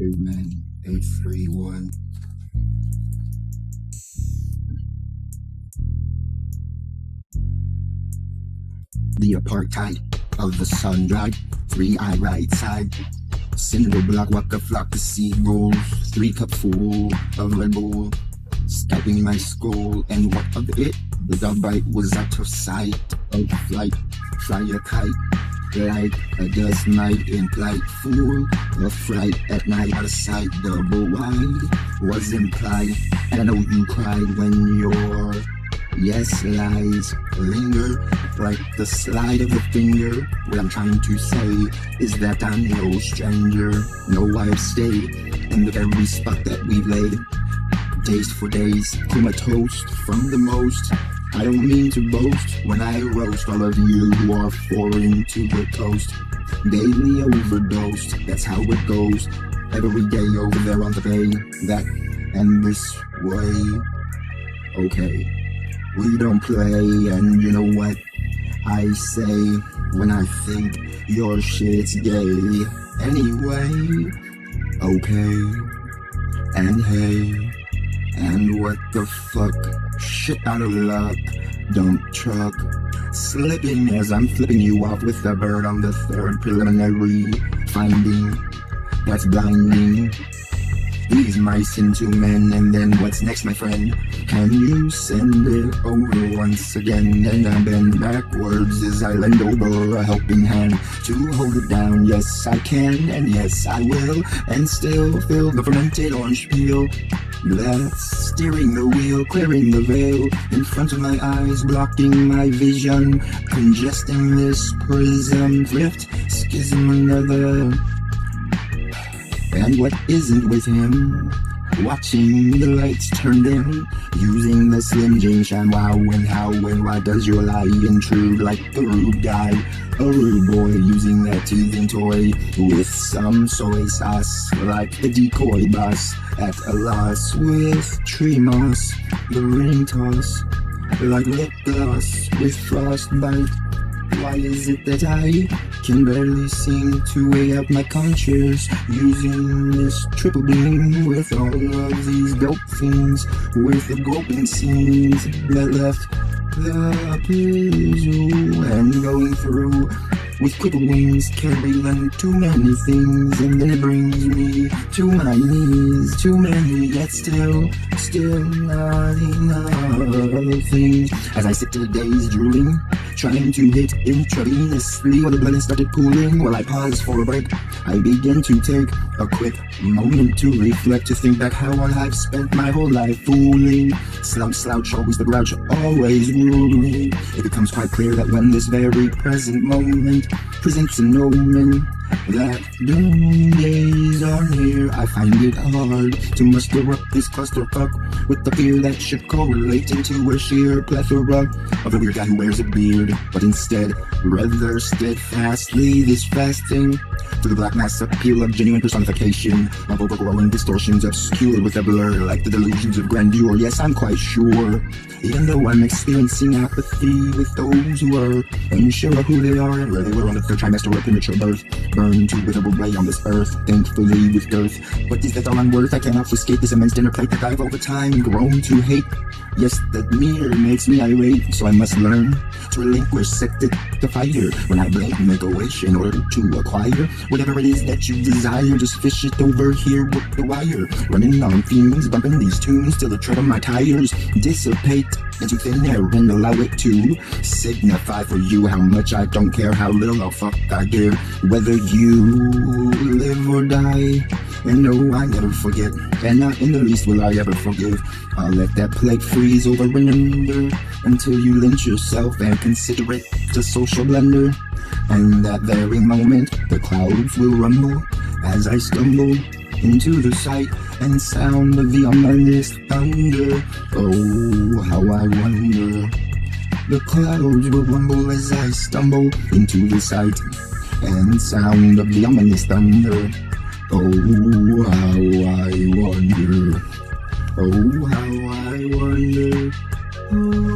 Amen. 831. The apartheid of the sun dried, 3-eye right side. Cinder block, walk a flock of seagulls, 3-cup full of Red Bull, scalping my skull, and what of it? The bite was out of sight, of flight, fly a kite, like a dust mite in plight, fool of fright at night, out of sight, double wide, was implied, and I know you cried when your yes lies linger, like the slide of a finger. What I'm trying to say is that I'm no stranger. No, I have stayed in the very spot that we've laid, days for days, comatose from the most. I don't mean to boast when I roast all of you who are foreign to the coast. Daily overdosed, that's how it goes. Every day over there on the bay, that and this way. Okay, we don't play, and you know what I say when I think your shit's gay. Anyway, okay, and hey, and what the fuck? Shit out of luck, dump truck, slipping as I'm flipping you off with the bird on the third preliminary finding. That's blinding. These mice into men, and then what's next, my friend? Can you send it over once again? And I bend backwards as I lend over a helping hand to hold it down. Yes, I can, and yes, I will, and still feel the fermented orange peel. That's steering the wheel, clearing the veil in front of my eyes, blocking my vision, congesting this prism, drift, schism, another. And what isn't with him? Watching the lights turn dim, using the Slim Jim shine. Wow, and how and why does your lie intrude like the rude guy? A rude boy using that teething toy with some soy sauce, like the decoy boss at a loss with tree moss. The ring toss, like lip gloss with frostbite. Why is it that I can barely seem to weigh up my conscience, using this triple beam with all of these dope fiends, with the groping scenes that left the prison and going through with crippled wings, carrying too many things, and then it brings me to my knees. Too many, yet still not enough things. As I sit to the days drooling, trying to hit intravenously while the blood started pooling. While I pause for a break, I begin to take a quick moment to reflect, to think back how I've spent my whole life fooling. Slump, slouch, always the grouch, always ruling. It becomes quite clear that when this very present moment presents an omen that doom days are near, I find it hard to muster up this clusterfuck with the fear that should correlate into a sheer plethora of the weird guy who wears a beard, but instead, rather steadfastly, this fasting to the black mass appeal of genuine personification of overgrowing distortions obscured with a blur like the delusions of grandeur. Yes, I'm quite sure, even though I'm experiencing apathy with those who are unsure of who they are and where they were on the third trimester of premature birth, burned to wither away on this earth, thankfully with girth. But is that all I'm worth? I can't obfuscate this immense dinner plate that I've over time grown to hate. Yes, that mirror makes me irate, so I must learn to relinquish, set it to fire when I blame, make a wish in order to acquire whatever it is that you desire. Just fish it over here with the wire, running on fumes, bumping these tunes till the tread of my tires dissipate into thin air and allow it to signify for you how much I don't care, how little the fuck I give, whether you live or die. And no, I never forget, and not in the least will I ever forgive. I'll let that plate freeze over and under until you lynch yourself and consider it a social blunder. And that very moment, the clouds will rumble as I stumble into the sight and sound of the ominous thunder. Oh, how I wonder. The clouds will rumble as I stumble into the sight and sound of the ominous thunder. Oh, how I wonder. Oh, how I wonder. Oh.